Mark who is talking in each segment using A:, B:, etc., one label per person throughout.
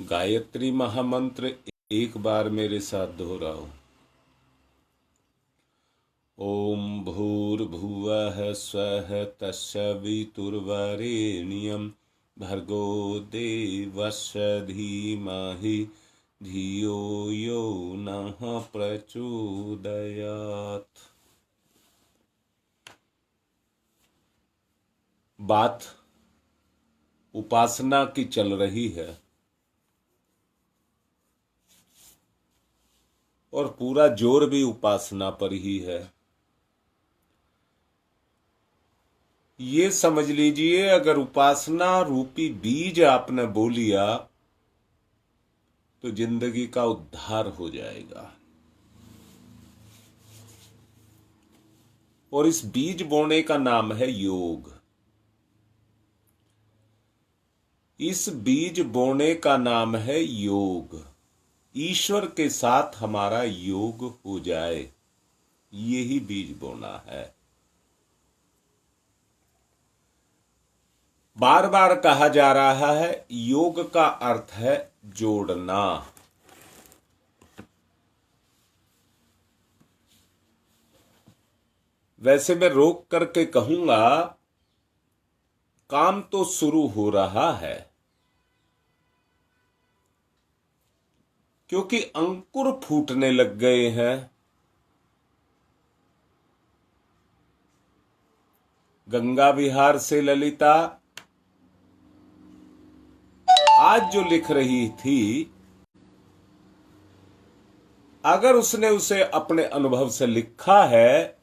A: गायत्री महामंत्र एक बार मेरे साथ दोहराओ। ओम भूर्भुवः स्वः तत्सवितुर्वरेण्यं भर्गो देवस्य धीमहि धियो यो नः प्रचोदयात्। बात उपासना की चल रही है और पूरा जोर भी उपासना पर ही है। ये समझ लीजिए, अगर उपासना रूपी बीज आपने बो लिया तो जिंदगी का उद्धार हो जाएगा। और इस बीज बोने का नाम है योग। इस बीज बोने का नाम है योग। ईश्वर के साथ हमारा योग हो जाए, यही बीज बोना है। बार बार कहा जा रहा है, योग का अर्थ है जोड़ना। वैसे मैं रोक करके कहूंगा, काम तो शुरू हो रहा है, क्योंकि अंकुर फूटने लग गए हैं। गंगा विहार से ललिता आज जो लिख रही थी, अगर उसने उसे अपने अनुभव से लिखा है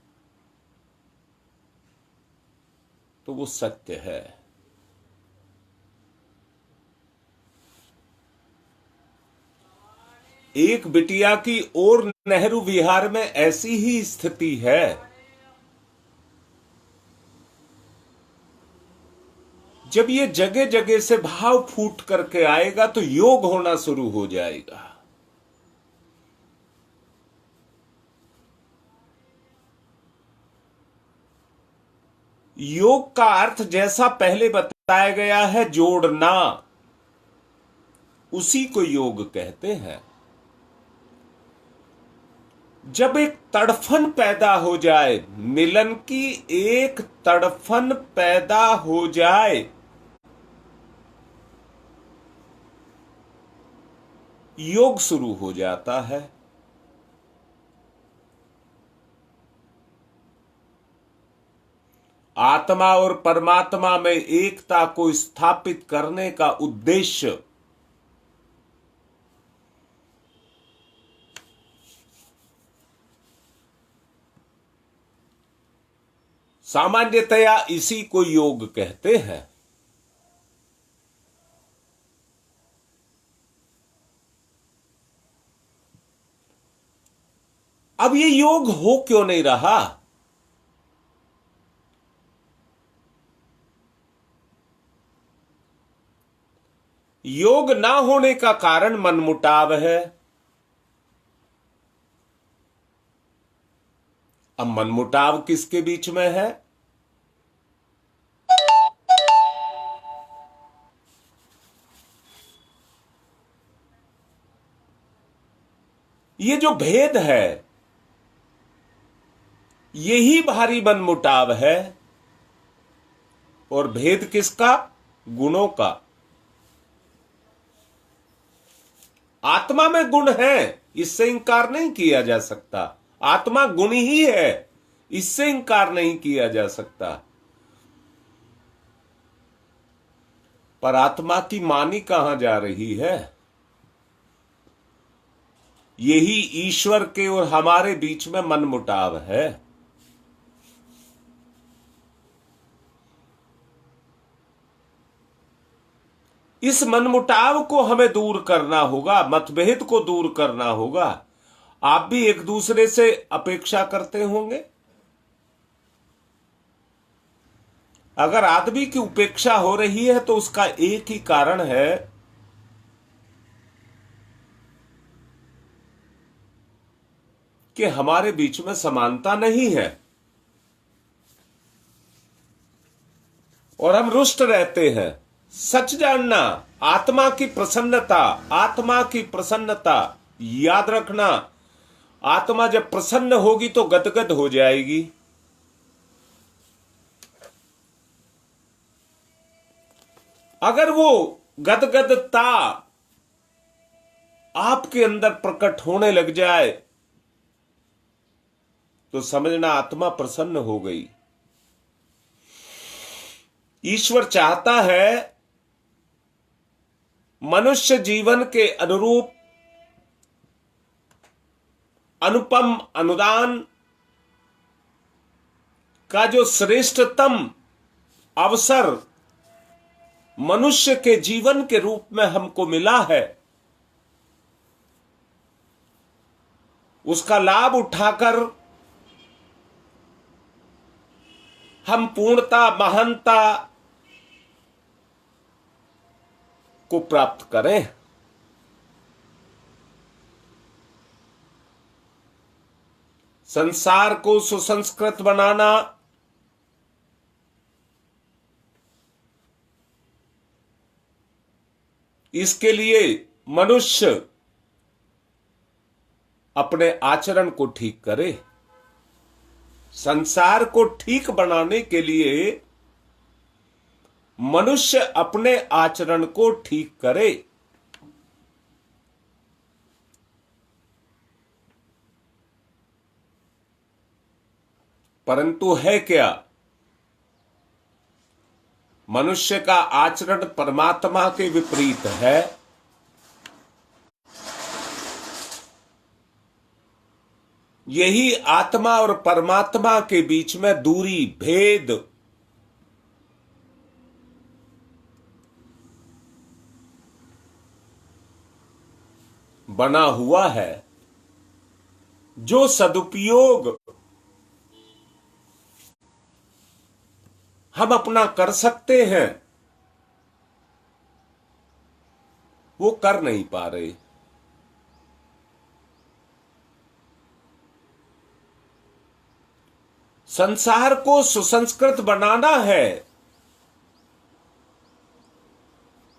A: तो वो सत्य है। एक बिटिया की और नेहरू विहार में ऐसी ही स्थिति है। जब ये जगह जगह से भाव फूट करके आएगा तो योग होना शुरू हो जाएगा। योग का अर्थ जैसा पहले बताया गया है, जोड़ना, उसी को योग कहते हैं। जब एक तड़फन पैदा हो जाए, मिलन की एक तड़फन पैदा हो जाए, योग शुरू हो जाता है। आत्मा और परमात्मा में एकता को स्थापित करने का उद्देश्य सामान्यतया इसी को योग कहते हैं। अब ये योग हो क्यों नहीं रहा? योग ना होने का कारण मनमुटाव है। अब मनमुटाव किसके बीच में है? ये जो भेद है, यही भारी मनमुटाव है। और भेद किसका? गुणों का। आत्मा में गुण है, इससे इंकार नहीं किया जा सकता। आत्मा गुण ही है, इससे इंकार नहीं किया जा सकता। पर आत्मा की मानी कहां जा रही है? यही ईश्वर के और हमारे बीच में मनमुटाव है। इस मनमुटाव को हमें दूर करना होगा, मतभेद को दूर करना होगा। आप भी एक दूसरे से अपेक्षा करते होंगे। अगर आदमी की उपेक्षा हो रही है तो उसका एक ही कारण है, कि हमारे बीच में समानता नहीं है और हम रुष्ट रहते हैं। सच जानना, आत्मा की प्रसन्नता, आत्मा की प्रसन्नता। याद रखना, आत्मा जब प्रसन्न होगी तो गदगद हो जाएगी। अगर वो गदगदता आपके अंदर प्रकट होने लग जाए तो समझना आत्मा प्रसन्न हो गई। ईश्वर चाहता है मनुष्य जीवन के अनुरूप अनुपम अनुदान का जो श्रेष्ठतम अवसर मनुष्य के जीवन के रूप में हमको मिला है, उसका लाभ उठाकर हम पूर्णता, महानता को प्राप्त करें। संसार को सुसंस्कृत बनाना, इसके लिए मनुष्य अपने आचरण को ठीक करे। संसार को ठीक बनाने के लिए मनुष्य अपने आचरण को ठीक करे। परंतु है क्या? मनुष्य का आचरण परमात्मा के विपरीत है। यही आत्मा और परमात्मा के बीच में दूरी, भेद बना हुआ है। जो सदुपयोग हम अपना कर सकते हैं वो कर नहीं पा रहे। संसार को सुसंस्कृत बनाना है,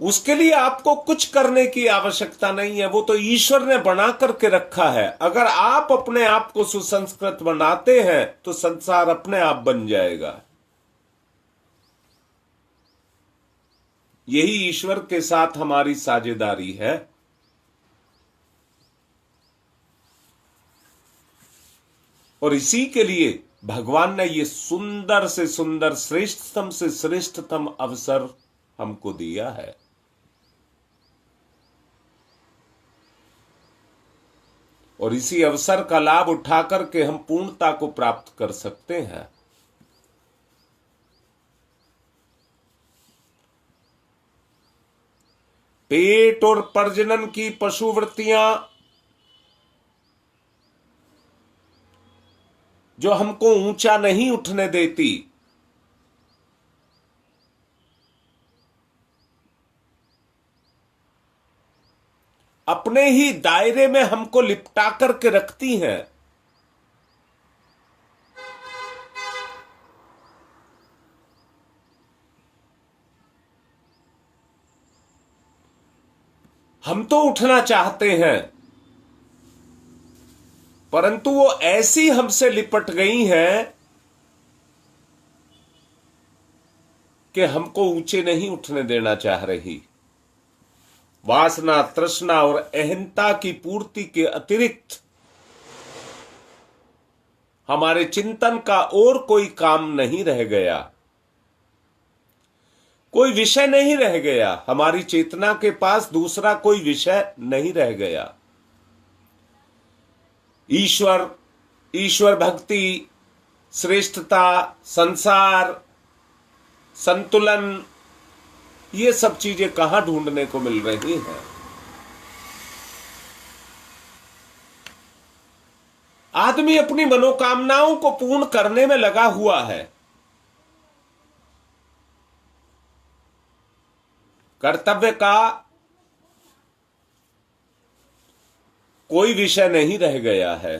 A: उसके लिए आपको कुछ करने की आवश्यकता नहीं है, वो तो ईश्वर ने बना करके रखा है। अगर आप अपने आप को सुसंस्कृत बनाते हैं तो संसार अपने आप बन जाएगा। यही ईश्वर के साथ हमारी साझेदारी है। और इसी के लिए भगवान ने ये सुंदर से सुंदर, श्रेष्ठतम से श्रेष्ठतम अवसर हमको दिया है। और इसी अवसर का लाभ उठा करके हम पूर्णता को प्राप्त कर सकते हैं। पेट और प्रजनन की पशुवृत्तियां जो हमको ऊंचा नहीं उठने देती, अपने ही दायरे में हमको लिपटा करके रखती हैं, हम तो उठना चाहते हैं परंतु वो ऐसी हमसे लिपट गई हैं कि हमको ऊंचे नहीं उठने देना चाह रही। वासना, तृष्णा और अहंता की पूर्ति के अतिरिक्त हमारे चिंतन का और कोई काम नहीं रह गया, कोई विषय नहीं रह गया। हमारी चेतना के पास दूसरा कोई विषय नहीं रह गया। ईश्वर भक्ति, श्रेष्ठता, संसार, संतुलन, ये सब चीजें कहां ढूंढने को मिल रही हैं? आदमी अपनी मनोकामनाओं को पूर्ण करने में लगा हुआ है। कर्तव्य का कोई विषय नहीं रह गया है।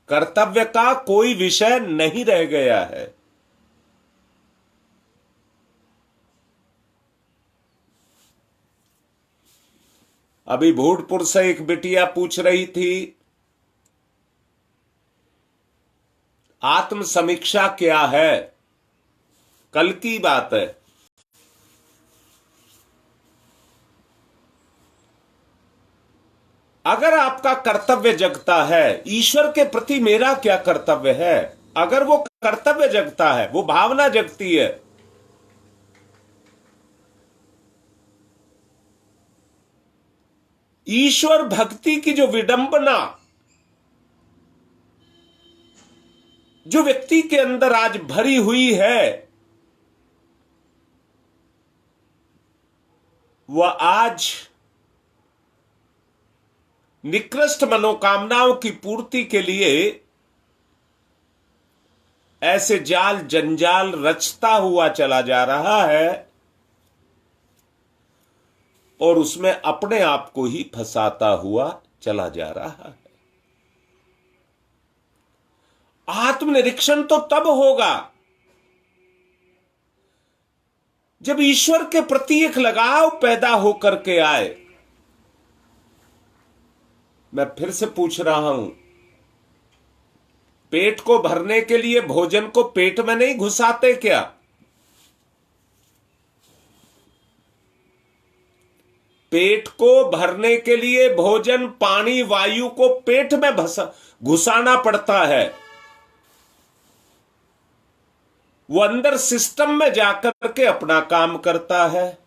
A: कर्तव्य का कोई विषय नहीं रह गया है। अभी भूटपुर से एक बिटिया पूछ रही थी, आत्म समीक्षा क्या है? कल की बात है। अगर आपका कर्तव्य जगता है, ईश्वर के प्रति मेरा क्या कर्तव्य है, अगर वो कर्तव्य जगता है, वो भावना जगती है, ईश्वर भक्ति की जो विडंबना जो व्यक्ति के अंदर आज भरी हुई है, वह आज निकृष्ट मनोकामनाओं की पूर्ति के लिए ऐसे जाल जंजाल रचता हुआ चला जा रहा है और उसमें अपने आप को ही फंसाता हुआ चला जा रहा है। आत्मनिरीक्षण तो तब होगा जब ईश्वर के प्रति एक लगाव पैदा होकर के आए। मैं फिर से पूछ रहा हूं, पेट को भरने के लिए भोजन को पेट में नहीं घुसाते क्या? पेट को भरने के लिए भोजन, पानी, वायु को पेट में घुसाना पड़ता है। वो अंदर सिस्टम में जाकर के अपना काम करता है।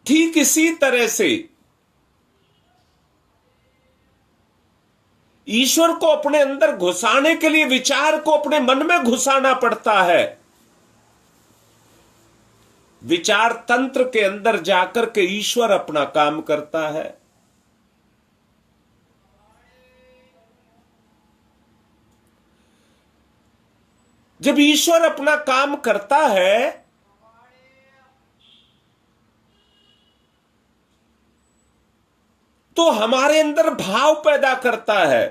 A: ठीक इसी तरह से ईश्वर को अपने अंदर घुसाने के लिए विचार को अपने मन में घुसाना पड़ता है। विचार तंत्र के अंदर जाकर के ईश्वर अपना काम करता है। जब ईश्वर अपना काम करता है तो हमारे अंदर भाव पैदा करता है।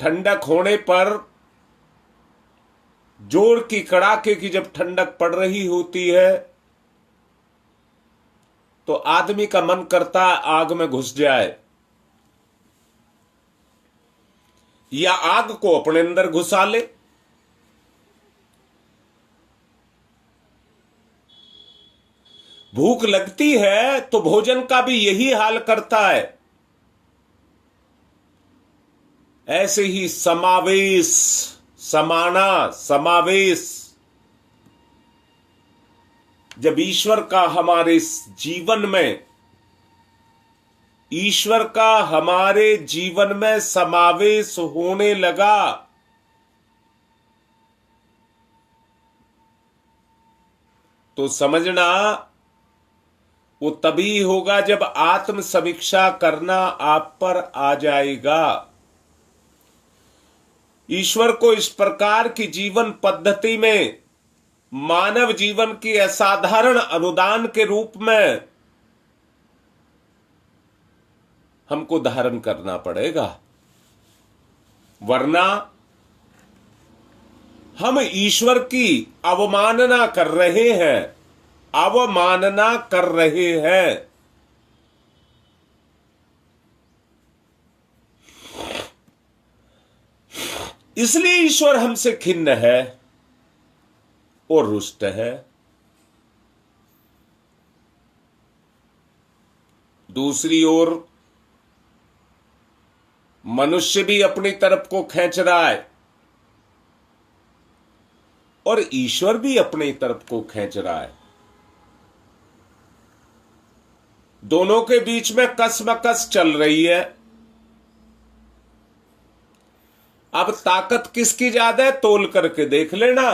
A: ठंडक होने पर, जोर की कड़ाके की जब ठंडक पड़ रही होती है तो आदमी का मन करता है आग में घुस जाए या आग को अपने अंदर घुसा ले। भूख लगती है तो भोजन का भी यही हाल करता है। ऐसे ही समावेश, समाना, समावेश, जब ईश्वर का हमारे जीवन में, ईश्वर का हमारे जीवन में समावेश होने लगा तो समझना वो तभी होगा जब आत्म समीक्षा करना आप पर आ जाएगा। ईश्वर को इस प्रकार की जीवन पद्धति में मानव जीवन की असाधारण अनुदान के रूप में हमको धारण करना पड़ेगा, वरना हम ईश्वर की अवमानना कर रहे हैं, अवमानना कर रहे हैं। इसलिए ईश्वर हमसे खिन्न है और रुष्ट है। दूसरी ओर मनुष्य भी अपनी तरफ को खींच रहा है और ईश्वर भी अपनी तरफ को खींच रहा है। दोनों के बीच में कसमकस चल रही है। अब ताकत किसकी ज्यादा है तोल करके देख लेना।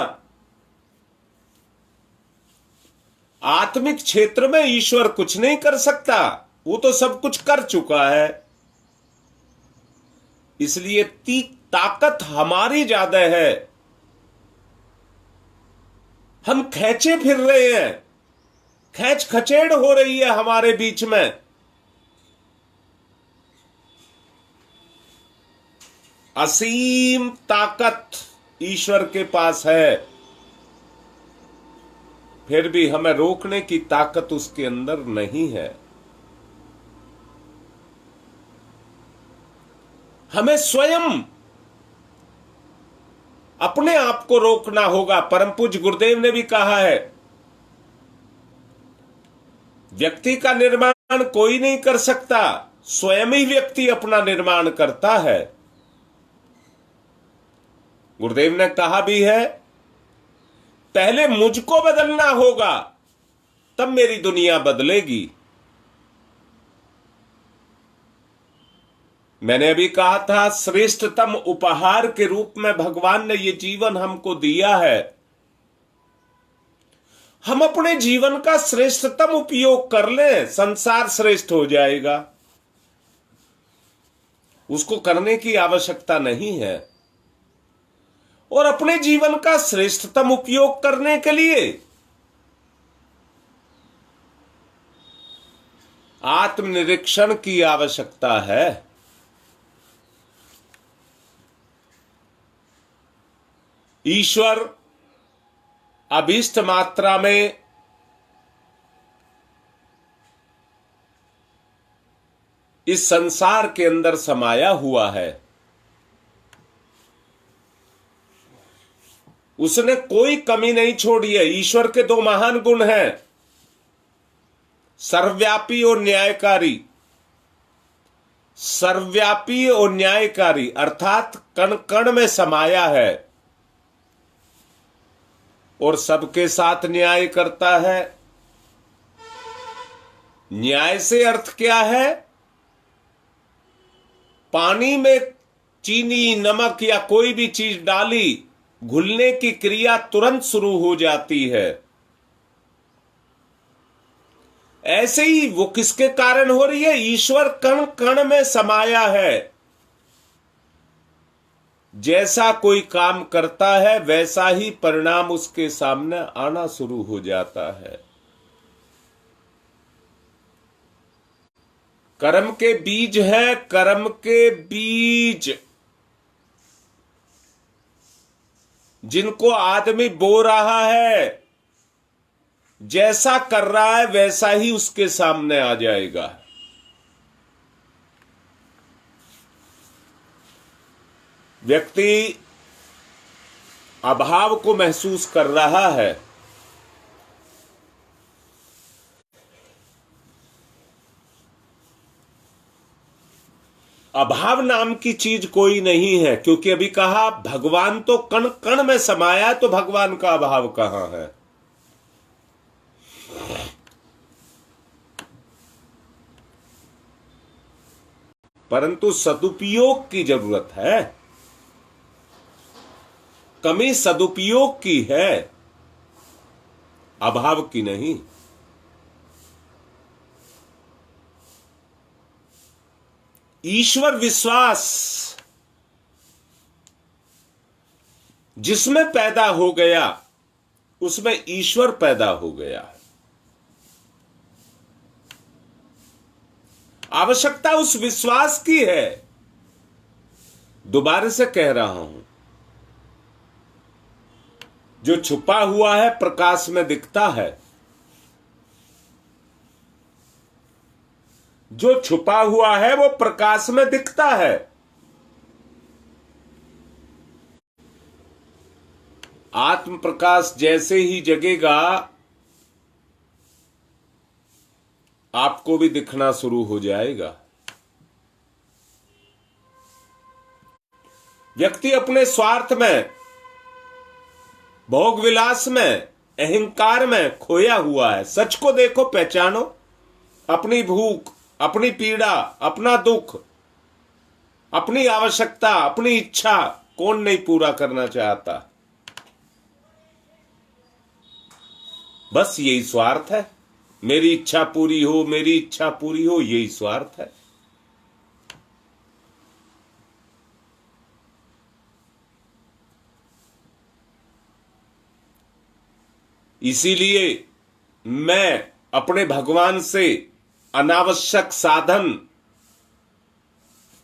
A: आत्मिक क्षेत्र में ईश्वर कुछ नहीं कर सकता, वो तो सब कुछ कर चुका है। इसलिए ताकत हमारी ज्यादा है। हम खींचे फिर रहे हैं, खैच खचेड़ हो रही है हमारे बीच में। असीम ताकत ईश्वर के पास है, फिर भी हमें रोकने की ताकत उसके अंदर नहीं है। हमें स्वयं अपने आप को रोकना होगा। परम पूज्य गुरुदेव ने भी कहा है, व्यक्ति का निर्माण कोई नहीं कर सकता, स्वयं ही व्यक्ति अपना निर्माण करता है। गुरुदेव ने कहा भी है, पहले मुझको बदलना होगा, तब मेरी दुनिया बदलेगी। मैंने अभी कहा था, श्रेष्ठतम उपहार के रूप में भगवान ने ये जीवन हमको दिया है। हम अपने जीवन का श्रेष्ठतम उपयोग कर लें, संसार श्रेष्ठ हो जाएगा। उसको करने की आवश्यकता नहीं है। और अपने जीवन का श्रेष्ठतम उपयोग करने के लिए आत्मनिरीक्षण की आवश्यकता है। ईश्वर अभीष्ट मात्रा में इस संसार के अंदर समाया हुआ है। उसने कोई कमी नहीं छोड़ी है। ईश्वर के दो महान गुण हैं, सर्वव्यापी और न्यायकारी। सर्वव्यापी और न्यायकारी अर्थात कण कण में समाया है और सबके साथ न्याय करता है। न्याय से अर्थ क्या है? पानी में चीनी, नमक या कोई भी चीज डाली, घुलने की क्रिया तुरंत शुरू हो जाती है। ऐसे ही वो किसके कारण हो रही है? ईश्वर कण कण में समाया है। जैसा कोई काम करता है वैसा ही परिणाम उसके सामने आना शुरू हो जाता है। कर्म के बीज है, कर्म के बीज जिनको आदमी बो रहा है, जैसा कर रहा है वैसा ही उसके सामने आ जाएगा। व्यक्ति अभाव को महसूस कर रहा है, अभाव नाम की चीज कोई नहीं है, क्योंकि अभी कहा भगवान तो कण कण में समाया, तो भगवान का अभाव कहां है? परंतु सदुपयोग की जरूरत है। कमी सदुपयोग की है, अभाव की नहीं। ईश्वर विश्वास जिसमें पैदा हो गया, उसमें ईश्वर पैदा हो गया। आवश्यकता उस विश्वास की है। दोबारा से कह रहा हूं, जो छुपा हुआ है प्रकाश में दिखता है। जो छुपा हुआ है वो प्रकाश में दिखता है। आत्म प्रकाश जैसे ही जगेगा, आपको भी दिखना शुरू हो जाएगा। व्यक्ति अपने स्वार्थ में, भोग विलास में, अहंकार में खोया हुआ है। सच को देखो, पहचानो। अपनी भूख, अपनी पीड़ा, अपना दुख, अपनी आवश्यकता, अपनी इच्छा कौन नहीं पूरा करना चाहता? बस यही स्वार्थ है। मेरी इच्छा पूरी हो, मेरी इच्छा पूरी हो, यही स्वार्थ है। इसीलिए मैं अपने भगवान से अनावश्यक साधन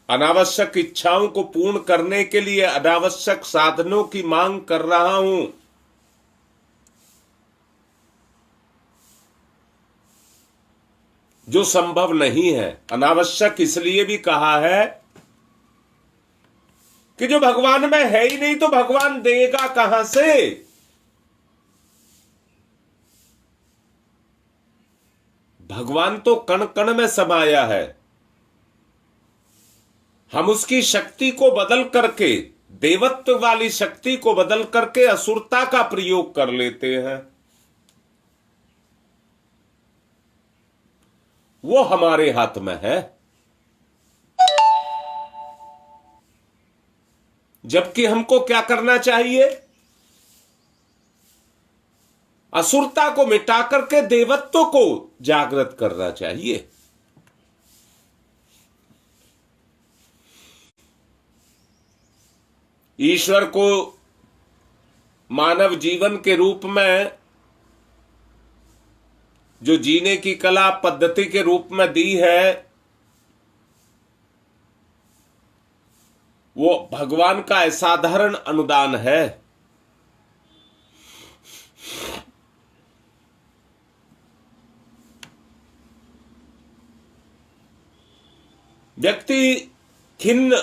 A: अनावश्यक इच्छाओं को पूर्ण करने के लिए अनावश्यक साधनों की मांग कर रहा हूं। जो संभव नहीं है। अनावश्यक इसलिए भी कहा है कि जो भगवान में है ही नहीं तो भगवान देगा कहां से। भगवान तो कण कण में समाया है। हम उसकी शक्ति को बदल करके, देवत्व वाली शक्ति को बदल करके असुरता का प्रयोग कर लेते हैं। वो हमारे हाथ में है। जबकि हमको क्या करना चाहिए? असुरता को मिटा करके देवत्व को जागृत करना चाहिए। ईश्वर को मानव जीवन के रूप में जो जीने की कला पद्धति के रूप में दी है, वो भगवान का असाधारण अनुदान है। व्यक्ति खिन्न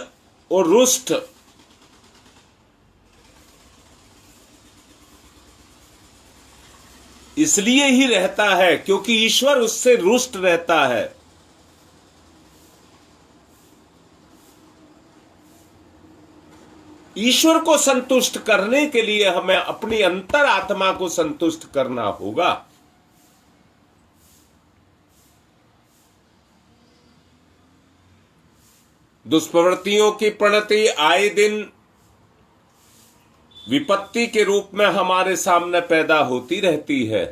A: और रुष्ट इसलिए ही रहता है क्योंकि ईश्वर उससे रुष्ट रहता है। ईश्वर को संतुष्ट करने के लिए हमें अपनी अंतर आत्मा को संतुष्ट करना होगा। दुष्प्रवृत्तियों की प्रणति आए दिन विपत्ति के रूप में हमारे सामने पैदा होती रहती है।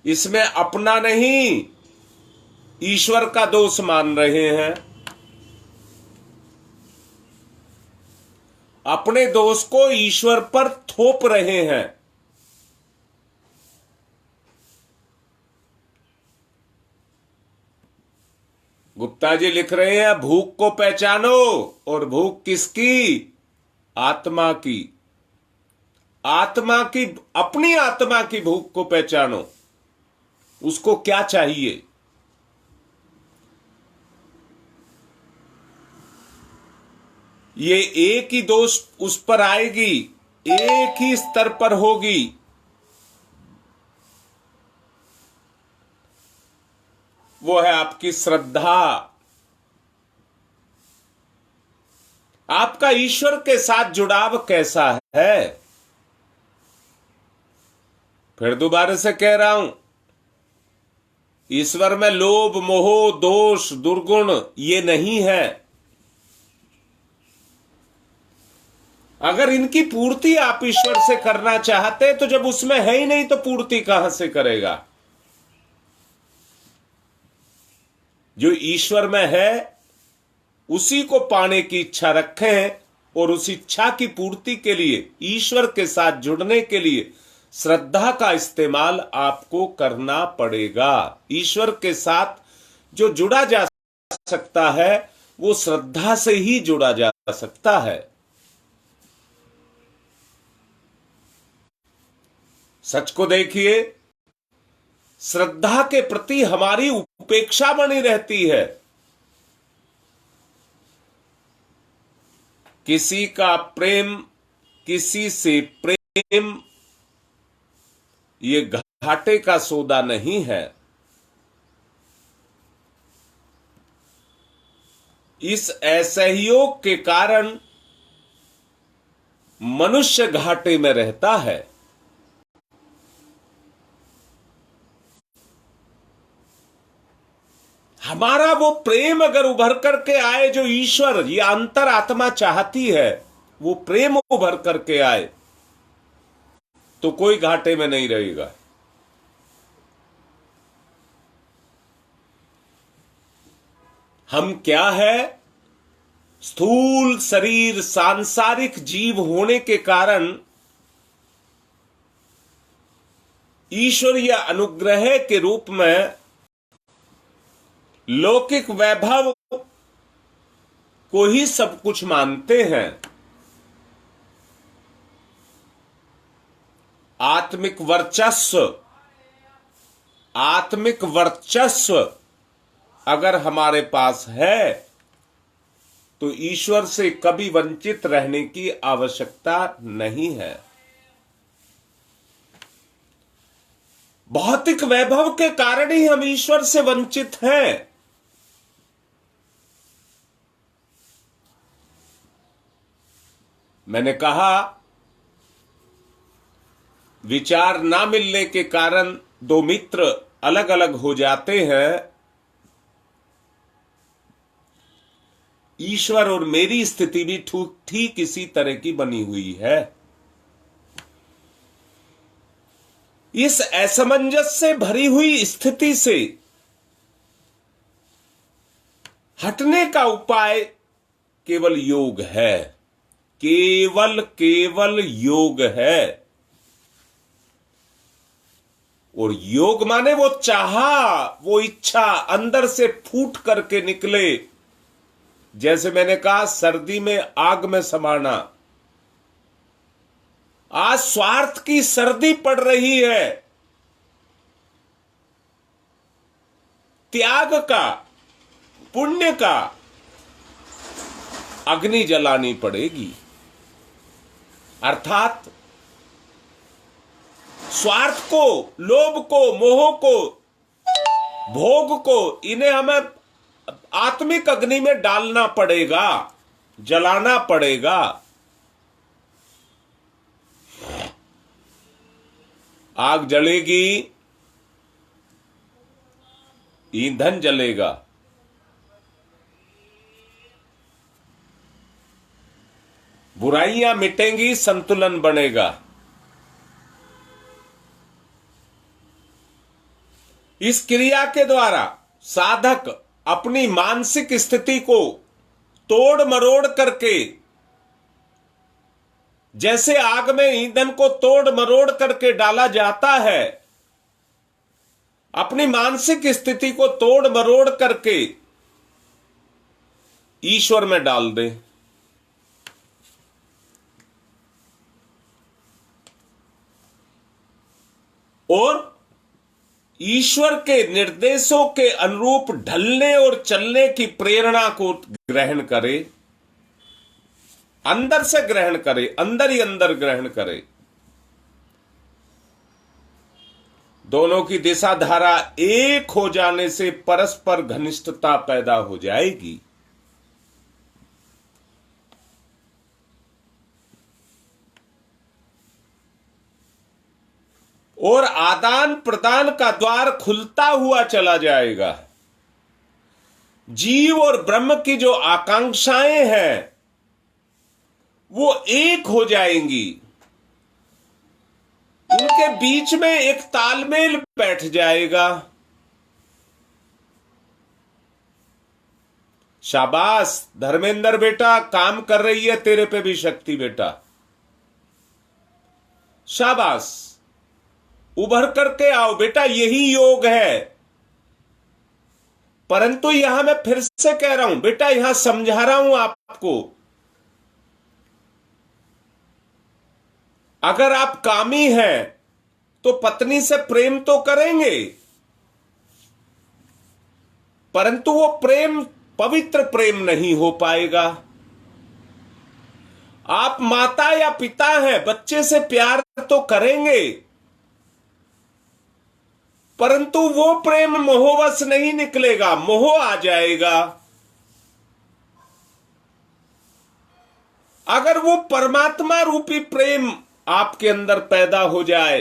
A: इसमें अपना नहीं, ईश्वर का दोष मान रहे हैं। अपने दोष को ईश्वर पर थोप रहे हैं। गुप्ता जी लिख रहे हैं, भूख को पहचानो। और भूख किसकी? आत्मा की। आत्मा की, अपनी आत्मा की भूख को पहचानो। उसको क्या चाहिए? ये एक ही दोष उस पर आएगी, एक ही स्तर पर होगी। वो है आपकी श्रद्धा। आपका ईश्वर के साथ जुड़ाव कैसा है? फिर दोबारा से कह रहा हूं, ईश्वर में लोभ, मोह, दोष, दुर्गुण ये नहीं है। अगर इनकी पूर्ति आप ईश्वर से करना चाहते तो जब उसमें है ही नहीं तो पूर्ति कहां से करेगा? जो ईश्वर में है उसी को पाने की इच्छा रखें और उस इच्छा की पूर्ति के लिए, ईश्वर के साथ जुड़ने के लिए श्रद्धा का इस्तेमाल आपको करना पड़ेगा। ईश्वर के साथ जो जुड़ा जा सकता है वो श्रद्धा से ही जुड़ा जा सकता है। सच को देखिए, श्रद्धा के प्रति हमारी उपेक्षा बनी रहती है। किसी का प्रेम, किसी से प्रेम ये घाटे का सौदा नहीं है। इस असहयोग के कारण मनुष्य घाटे में रहता है। हमारा वो प्रेम अगर उभर करके आए जो ईश्वर या अंतर आत्मा चाहती है, वो प्रेम उभर करके आए तो कोई घाटे में नहीं रहेगा। हम क्या है? स्थूल शरीर, सांसारिक जीव होने के कारण ईश्वरीय अनुग्रह के रूप में लौकिक वैभव को ही सब कुछ मानते हैं। आत्मिक वर्चस्व अगर हमारे पास है तो ईश्वर से कभी वंचित रहने की आवश्यकता नहीं है। भौतिक वैभव के कारण ही हम ईश्वर से वंचित हैं। मैंने कहा, विचार ना मिलने के कारण दो मित्र अलग अलग हो जाते हैं। ईश्वर और मेरी स्थिति भी ठीक इसी तरह की बनी हुई है। इस असमंजस से भरी हुई स्थिति से हटने का उपाय केवल योग है। केवल योग है। और योग माने वो चाहा, वो इच्छा अंदर से फूट करके निकले। जैसे मैंने कहा, सर्दी में आग में समाना। आज स्वार्थ की सर्दी पड़ रही है। त्याग का, पुण्य का अग्नि जलानी पड़ेगी। अर्थात स्वार्थ को, लोभ को, मोह को, भोग को, इन्हें हमें आत्मिक अग्नि में डालना पड़ेगा, जलाना पड़ेगा। आग जलेगी, ईंधन जलेगा। बुराइयां मिटेंगी, संतुलन बनेगा। इस क्रिया के द्वारा साधक अपनी मानसिक स्थिति को तोड़ मरोड़ करके, जैसे आग में ईंधन को तोड़ मरोड़ करके डाला जाता है, अपनी मानसिक स्थिति को तोड़ मरोड़ करके ईश्वर में डाल दे। और ईश्वर के निर्देशों के अनुरूप ढलने और चलने की प्रेरणा को ग्रहण करे। अंदर से ग्रहण करे, अंदर ही अंदर ग्रहण करे। दोनों की दिशा धारा एक हो जाने से परस्पर घनिष्ठता पैदा हो जाएगी। और आदान प्रदान का द्वार खुलता हुआ चला जाएगा। जीव और ब्रह्म की जो आकांक्षाएं हैं वो एक हो जाएंगी। उनके बीच में एक तालमेल बैठ जाएगा। शाबाश धर्मेंद्र बेटा, काम कर रही है तेरे पे भी शक्ति बेटा। शाबाश, उभर करके आओ बेटा, यही योग है। परंतु यहां मैं फिर से कह रहा हूं बेटा, यहां समझा रहा हूं आपको, अगर आप कामी हैं तो पत्नी से प्रेम तो करेंगे, परंतु वो प्रेम पवित्र प्रेम नहीं हो पाएगा। आप माता या पिता हैं, बच्चे से प्यार तो करेंगे, परंतु वो प्रेम मोहवश नहीं निकलेगा, मोह आ जाएगा। अगर वो परमात्मा रूपी प्रेम आपके अंदर पैदा हो जाए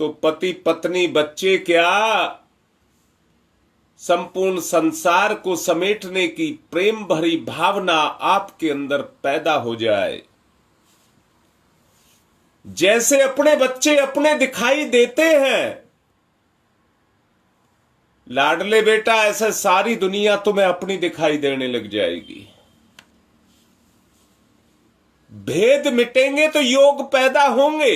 A: तो पति पत्नी बच्चे क्या, संपूर्ण संसार को समेटने की प्रेम भरी भावना आपके अंदर पैदा हो जाए। जैसे अपने बच्चे अपने दिखाई देते हैं, लाडले बेटा, ऐसे सारी दुनिया तुम्हें अपनी दिखाई देने लग जाएगी। भेद मिटेंगे तो योग पैदा होंगे।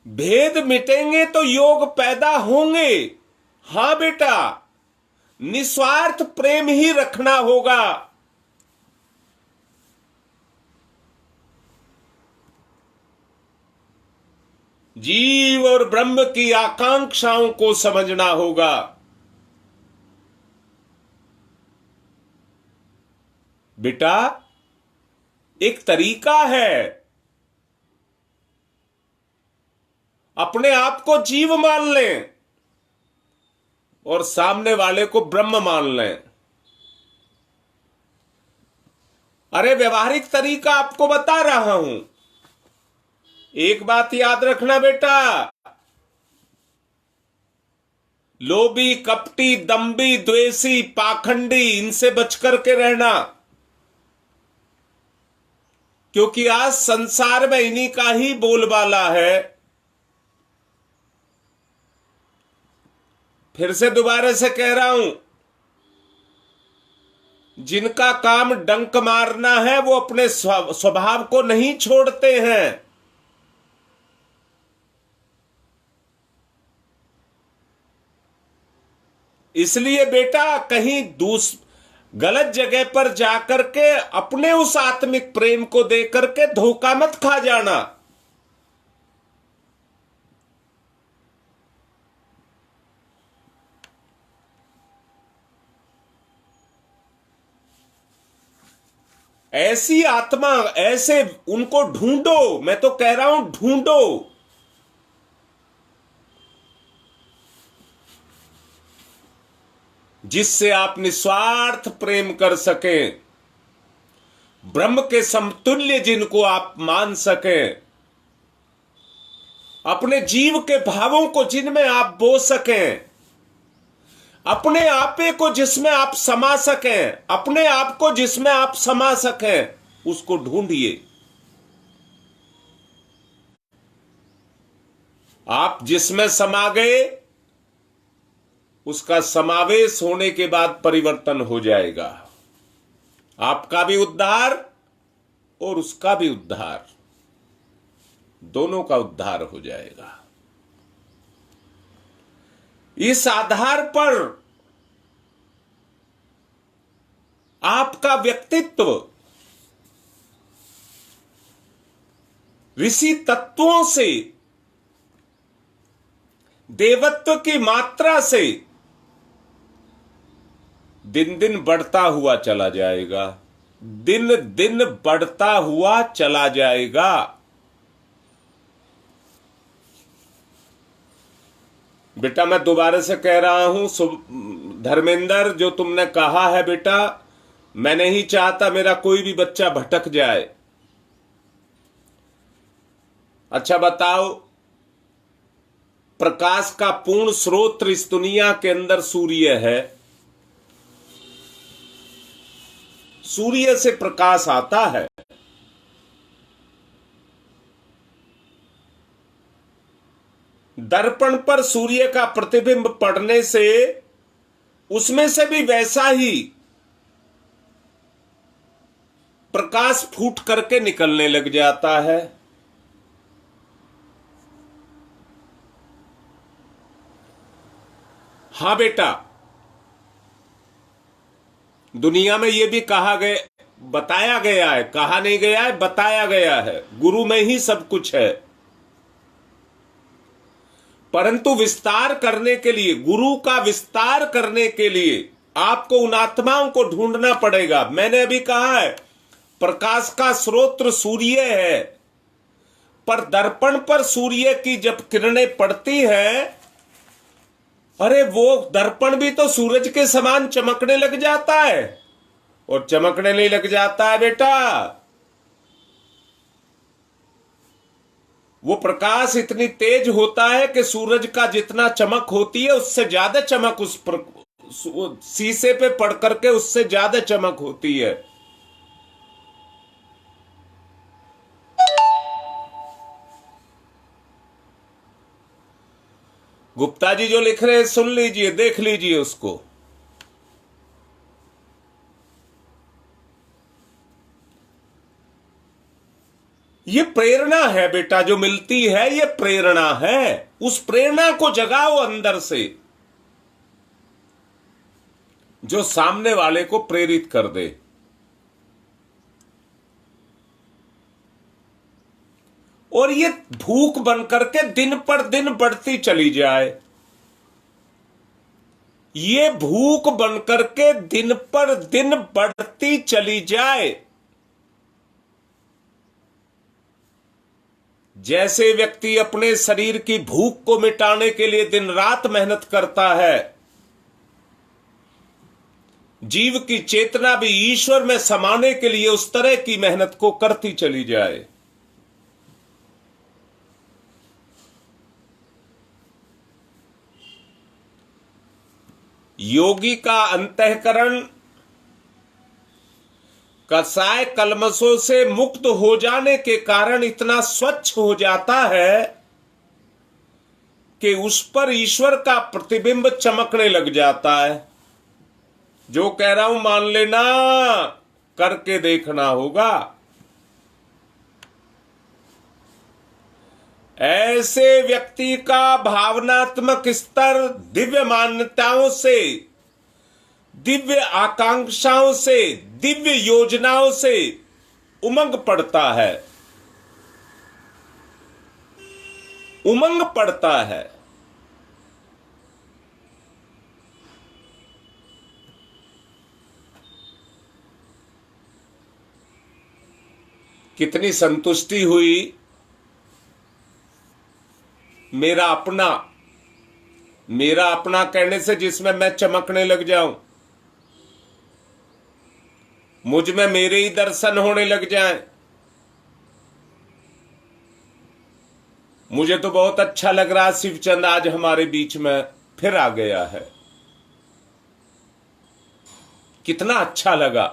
A: भेद मिटेंगे तो योग पैदा होंगे। हां बेटा, निस्वार्थ प्रेम ही रखना होगा। जीव और ब्रह्म की आकांक्षाओं को समझना होगा। बेटा, एक तरीका है, अपने आप को जीव मान लें और सामने वाले को ब्रह्म मान लें। अरे व्यवहारिक तरीका आपको बता रहा हूं। एक बात याद रखना बेटा, लोभी, कपटी, दंभी, द्वेषी, पाखंडी, इनसे बचकर के रहना, क्योंकि आज संसार में इन्हीं का ही बोलबाला है। फिर से दोबारा से कह रहा हूं, जिनका काम डंक मारना है वो अपने स्वभाव को नहीं छोड़ते हैं। इसलिए बेटा, कहीं गलत जगह पर जाकर के अपने उस आत्मिक प्रेम को देकर के धोखा मत खा जाना। ऐसी आत्मा, ऐसे उनको ढूंढो। मैं तो कह रहा हूं ढूंढो, जिससे आप निस्वार्थ प्रेम कर सकें, ब्रह्म के समतुल्य जिनको आप मान सकें, अपने जीव के भावों को जिनमें आप बो सकें, अपने आपे को जिसमें आप समा सकें, अपने आप को जिसमें आप समा सकें, उसको ढूंढिए। आप जिसमें समा गए, उसका समावेश होने के बाद परिवर्तन हो जाएगा। आपका भी उद्धार और उसका भी उद्धार, दोनों का उद्धार हो जाएगा। इस आधार पर आपका व्यक्तित्व ऋषि तत्वों से, देवत्व की मात्रा से दिन दिन बढ़ता हुआ चला जाएगा, दिन दिन बढ़ता हुआ चला जाएगा। बेटा, मैं दोबारा से कह रहा हूं, धर्मेंद्र, जो तुमने कहा है बेटा, मैं नहीं चाहता मेरा कोई भी बच्चा भटक जाए। अच्छा बताओ, प्रकाश का पूर्ण स्रोत इस दुनिया के अंदर सूर्य है। सूर्य से प्रकाश आता है। दर्पण पर सूर्य का प्रतिबिंब पड़ने से उसमें से भी वैसा ही प्रकाश फूट करके निकलने लग जाता है। हां बेटा, दुनिया में यह भी कहा गया, बताया गया है, कहा नहीं गया है, बताया गया है, गुरु में ही सब कुछ है। परंतु विस्तार करने के लिए, गुरु का विस्तार करने के लिए आपको उन आत्माओं को ढूंढना पड़ेगा। मैंने अभी कहा है, प्रकाश का स्रोत सूर्य है, पर दर्पण पर सूर्य की जब किरणें पड़ती है, अरे वो दर्पण भी तो सूरज के समान चमकने लग जाता है। और चमकने नहीं लग जाता है बेटा, वो प्रकाश इतनी तेज होता है कि सूरज का जितना चमक होती है उससे ज्यादा चमक उस शीशे पे पड़ करके उससे ज्यादा चमक होती है। गुप्ता जी जो लिख रहे हैं सुन लीजिए, देख लीजिए उसको। ये प्रेरणा है बेटा, जो मिलती है ये प्रेरणा है। उस प्रेरणा को जगाओ अंदर से, जो सामने वाले को प्रेरित कर दे। और ये भूख बनकर के दिन पर दिन बढ़ती चली जाए। ये भूख बनकर के दिन पर दिन बढ़ती चली जाए। जैसे व्यक्ति अपने शरीर की भूख को मिटाने के लिए दिन रात मेहनत करता है, जीव की चेतना भी ईश्वर में समाने के लिए उस तरह की मेहनत को करती चली जाए। योगी का अंतःकरण कसाय कलमशों से मुक्त हो जाने के कारण इतना स्वच्छ हो जाता है कि उस पर ईश्वर का प्रतिबिंब चमकने लग जाता है। जो कह रहा हूं मान लेना, करके देखना होगा। ऐसे व्यक्ति का भावनात्मक स्तर दिव्य मान्यताओं से, दिव्य आकांक्षाओं से, दिव्य योजनाओं से उमंग पड़ता है, उमंग पड़ता है। कितनी संतुष्टि हुई। मेरा अपना, मेरा अपना कहने से जिसमें मैं चमकने लग जाऊं, मुझ में मेरे ही दर्शन होने लग जाएं। मुझे तो बहुत अच्छा लग रहा, शिवचंद आज हमारे बीच में फिर आ गया है। कितना अच्छा लगा।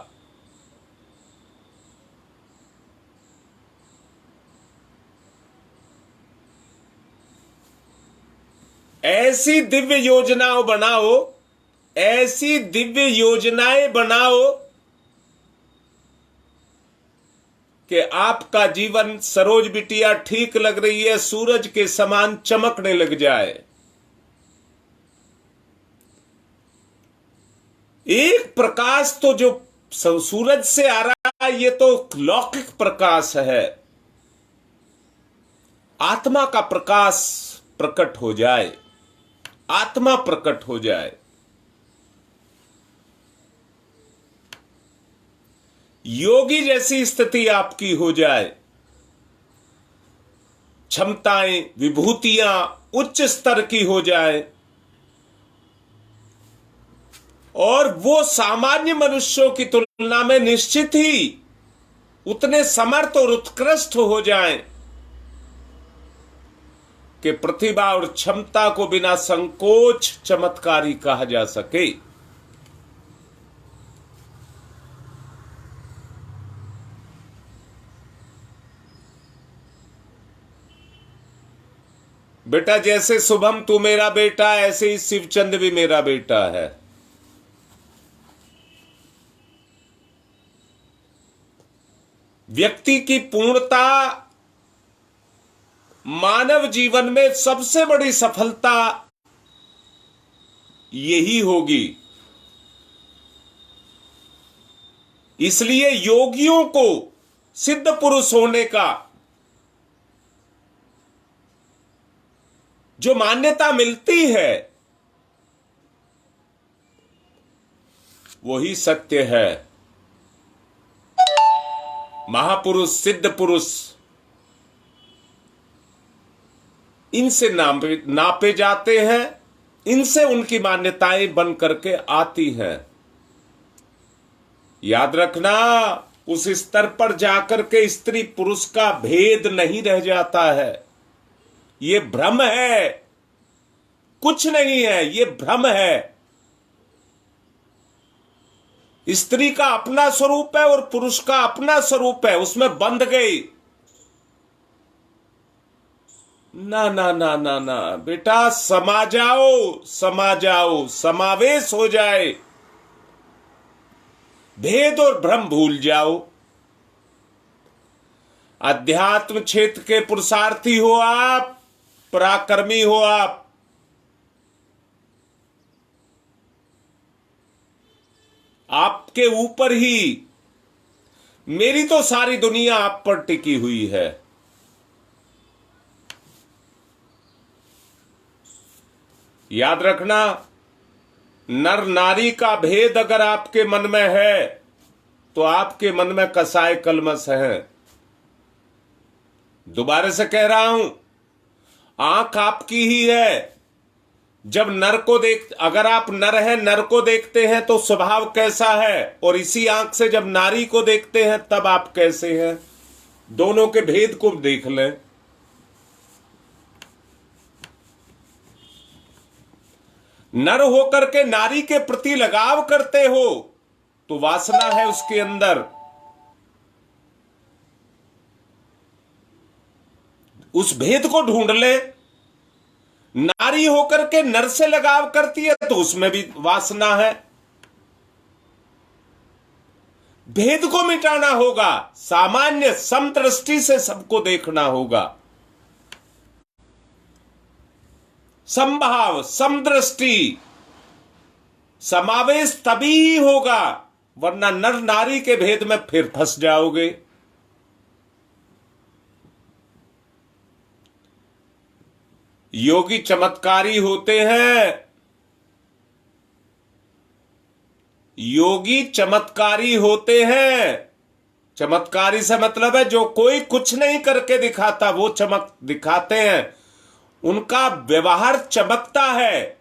A: ऐसी दिव्य योजनाओं बनाओ, ऐसी दिव्य योजनाएं बनाओ कि आपका जीवन, सरोज बिटिया ठीक लग रही है, सूरज के समान चमकने लग जाए। एक प्रकाश तो जो सूरज से आ रहा है, ये तो लौकिक प्रकाश है। आत्मा का प्रकाश प्रकट हो जाए, आत्मा प्रकट हो जाए। योगी जैसी स्थिति आपकी हो जाए, क्षमताएं, विभूतियां उच्च स्तर की हो जाए, और वो सामान्य मनुष्यों की तुलना में निश्चित ही उतने समर्थ और उत्कृष्ट हो जाएं कि प्रतिभा और क्षमता को बिना संकोच चमत्कारी कहा जा सके। बेटा, जैसे शुभम तू मेरा बेटा, ऐसे ही शिवचंद भी मेरा बेटा है। व्यक्ति की पूर्णता, मानव जीवन में सबसे बड़ी सफलता यही होगी। इसलिए योगियों को सिद्ध पुरुष होने का जो मान्यता मिलती है, वही सत्य है। महापुरुष, सिद्ध पुरुष, इनसे नापे जाते हैं, इनसे उनकी मान्यताएं बन करके आती हैं। याद रखना, उस स्तर पर जाकर के स्त्री पुरुष का भेद नहीं रह जाता है। ये भ्रम है, कुछ नहीं है, ये भ्रम है। स्त्री का अपना स्वरूप है और पुरुष का अपना स्वरूप है, उसमें बंध गई। ना ना ना ना ना बेटा, समा जाओ, समा जाओ, समावेश हो जाए, भेद और भ्रम भूल जाओ। अध्यात्म क्षेत्र के पुरुषार्थी हो आप, पराक्रमी हो आप, आपके ऊपर ही मेरी तो सारी दुनिया आप पर टिकी हुई है। याद रखना, नर नारी का भेद अगर आपके मन में है तो आपके मन में कसाय कलमस है। दोबारा से कह रहा हूं, आंख आपकी ही है। जब नर को अगर आप नर हैं, नर को देखते हैं तो स्वभाव कैसा है, और इसी आंख से जब नारी को देखते हैं तब आप कैसे हैं, दोनों के भेद को देख लें। नर होकर के नारी के प्रति लगाव करते हो तो वासना है उसके अंदर, उस भेद को ढूंढ ले। नारी होकर के नर से लगाव करती है तो उसमें भी वासना है। भेद को मिटाना होगा, सामान्य समदृष्टि से सबको देखना होगा। समभाव, समदृष्टि, समावेश तभी ही होगा, वरना नर नारी के भेद में फिर फंस जाओगे। योगी चमत्कारी होते हैं, योगी चमत्कारी होते हैं। चमत्कारी से मतलब है जो कोई कुछ नहीं करके दिखाता वो चमक दिखाते हैं, उनका व्यवहार चमकता है।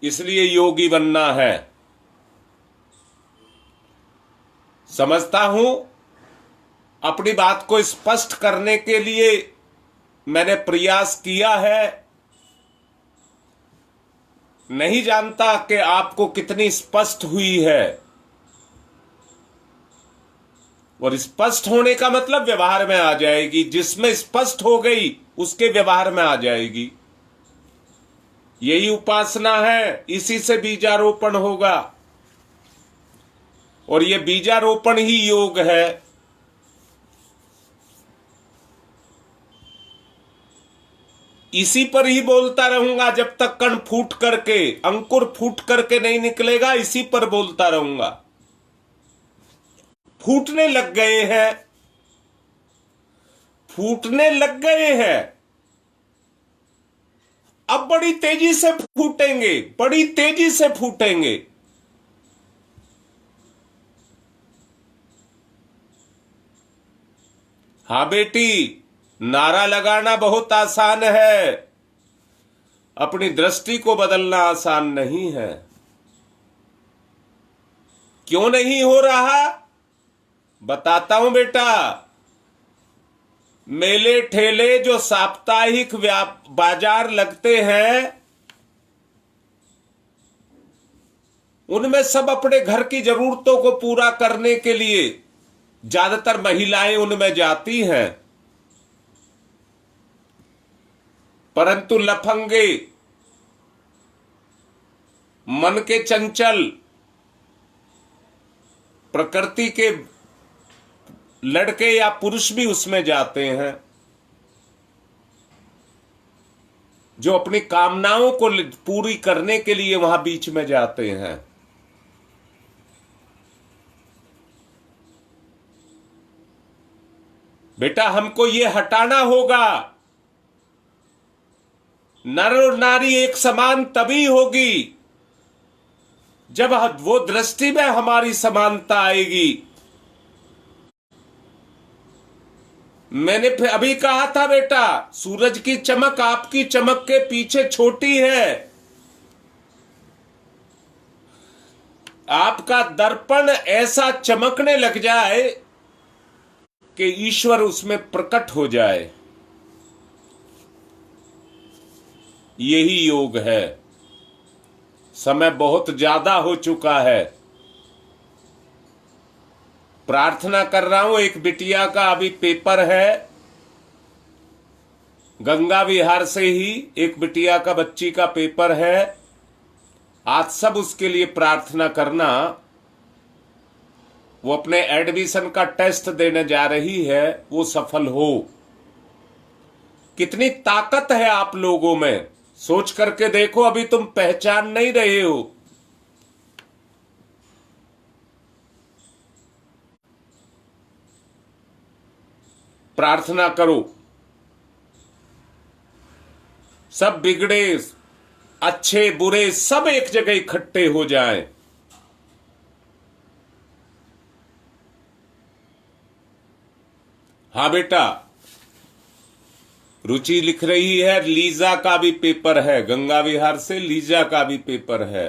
A: इसलिए योगी बनना है। समझता हूं, अपनी बात को स्पष्ट करने के लिए मैंने प्रयास किया है। नहीं जानता कि आपको कितनी स्पष्ट हुई है, और स्पष्ट होने का मतलब व्यवहार में आ जाएगी। जिसमें स्पष्ट हो गई उसके व्यवहार में आ जाएगी। यही उपासना है, इसी से बीजारोपण होगा, और यह बीजारोपण ही योग है। इसी पर ही बोलता रहूंगा जब तक कण फूट करके, अंकुर फूट करके नहीं निकलेगा, इसी पर बोलता रहूंगा। फूटने लग गए हैं, फूटने लग गए हैं, अब बड़ी तेजी से फूटेंगे, बड़ी तेजी से फूटेंगे। हाँ बेटी, नारा लगाना बहुत आसान है, अपनी दृष्टि को बदलना आसान नहीं है। क्यों नहीं हो रहा बताता हूं बेटा। मेले ठेले जो साप्ताहिक बाजार लगते हैं, उनमें सब अपने घर की जरूरतों को पूरा करने के लिए ज्यादातर महिलाएं उनमें जाती हैं, परंतु लफंगे, मन के चंचल, प्रकृति के लड़के या पुरुष भी उसमें जाते हैं, जो अपनी कामनाओं को पूरी करने के लिए वहां बीच में जाते हैं। बेटा, हमको ये हटाना होगा। नर और नारी एक समान तभी होगी जब वो दृष्टि में हमारी समानता आएगी। मैंने फिर अभी कहा था बेटा, सूरज की चमक आपकी चमक के पीछे छोटी है। आपका दर्पण ऐसा चमकने लग जाए कि ईश्वर उसमें प्रकट हो जाए, यही योग है। समय बहुत ज्यादा हो चुका है। प्रार्थना कर रहा हूं, एक बिटिया का अभी पेपर है, गंगा विहार से ही एक बिटिया का, बच्ची का पेपर है। आज सब उसके लिए प्रार्थना करना। वो अपने एडमिशन का टेस्ट देने जा रही है, वो सफल हो। कितनी ताकत है आप लोगों में, सोच करके देखो। अभी तुम पहचान नहीं रहे हो। प्रार्थना करो, सब बिगड़े, अच्छे बुरे सब एक जगह इकट्ठे हो जाएं। हाँ बेटा, रुचि लिख रही है, लीजा का भी पेपर है, गंगा विहार से लीजा का भी पेपर है।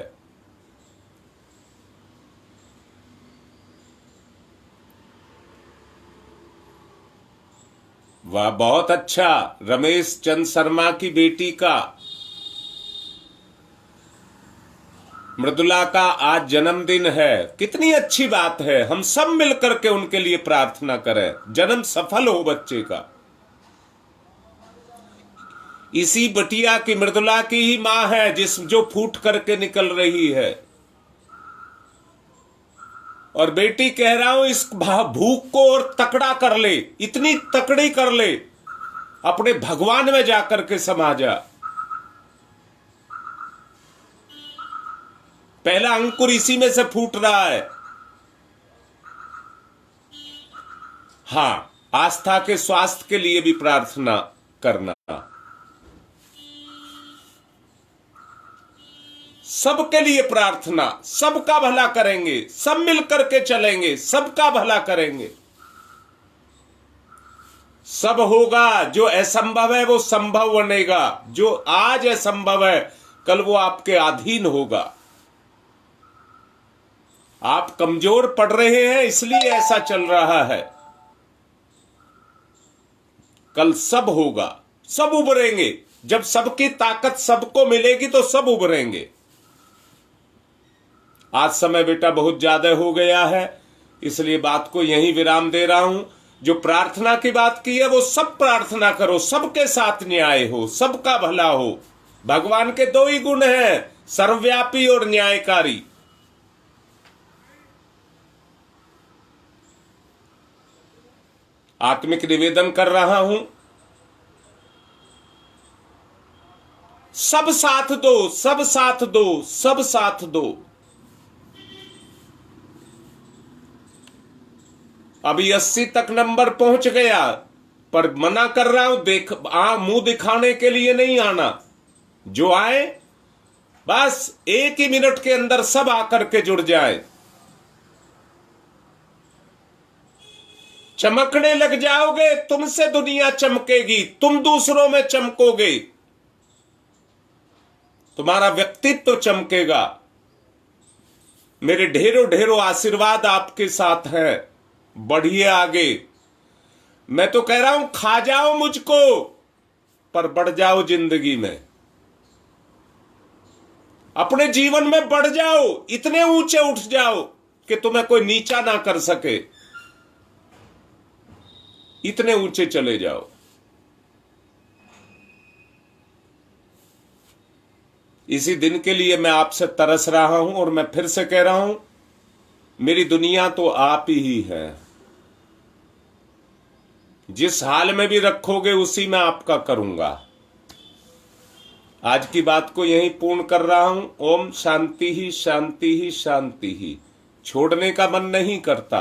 A: वाह, बहुत अच्छा। रमेश चंद शर्मा की बेटी का, मृदुला का आज जन्मदिन है। कितनी अच्छी बात है। हम सब मिलकर के उनके लिए प्रार्थना करें, जन्म सफल हो बच्चे का। इसी बटिया की, मृदुला की ही मां है जो फूट करके निकल रही है। और बेटी कह रहा हूं, इस भूख को और तकड़ा कर ले, इतनी तकड़ी कर ले, अपने भगवान में जाकर के समा जा। पहला अंकुर इसी में से फूट रहा है। हां, आस्था के स्वास्थ्य के लिए भी प्रार्थना करना। सबके लिए प्रार्थना, सबका भला करेंगे, सब मिलकर के चलेंगे, सबका भला करेंगे। सब होगा। जो असंभव है वो संभव बनेगा। जो आज असंभव है कल वो आपके अधीन होगा। आप कमजोर पड़ रहे हैं इसलिए ऐसा चल रहा है। कल सब होगा, सब उभरेंगे। जब सबकी ताकत सबको मिलेगी तो सब उभरेंगे। आज समय बेटा बहुत ज्यादा हो गया है, इसलिए बात को यहीं विराम दे रहा हूं। जो प्रार्थना की बात की है वो सब प्रार्थना करो, सबके साथ न्याय हो, सबका भला हो। भगवान के दो ही गुण हैं, सर्वव्यापी और न्यायकारी। आत्मिक निवेदन कर रहा हूं, सब साथ दो, सब साथ दो, सब साथ दो। अभी 80 तक नंबर पहुंच गया, पर मना कर रहा हूं, मुंह दिखाने के लिए नहीं आना। जो आए बस 1 ही मिनट के अंदर सब आकर के जुड़ जाए। चमकने लग जाओगे, तुमसे दुनिया चमकेगी, तुम दूसरों में चमकोगे, तुम्हारा व्यक्तित्व चमकेगा। मेरे ढेरों ढेरों आशीर्वाद आपके साथ हैं। बढ़िए आगे। मैं तो कह रहा हूं, खा जाओ मुझको पर बढ़ जाओ जिंदगी में, अपने जीवन में बढ़ जाओ, इतने ऊंचे उठ जाओ कि तुम्हें कोई नीचा ना कर सके, इतने ऊंचे चले जाओ। इसी दिन के लिए मैं आपसे तरस रहा हूं और मैं फिर से कह रहा हूं, मेरी दुनिया तो आप ही है। जिस हाल में भी रखोगे उसी में आपका करूंगा। आज की बात को यहीं पूर्ण कर रहा हूं। ओम शांति ही शांति ही शांति ही। छोड़ने का मन नहीं करता।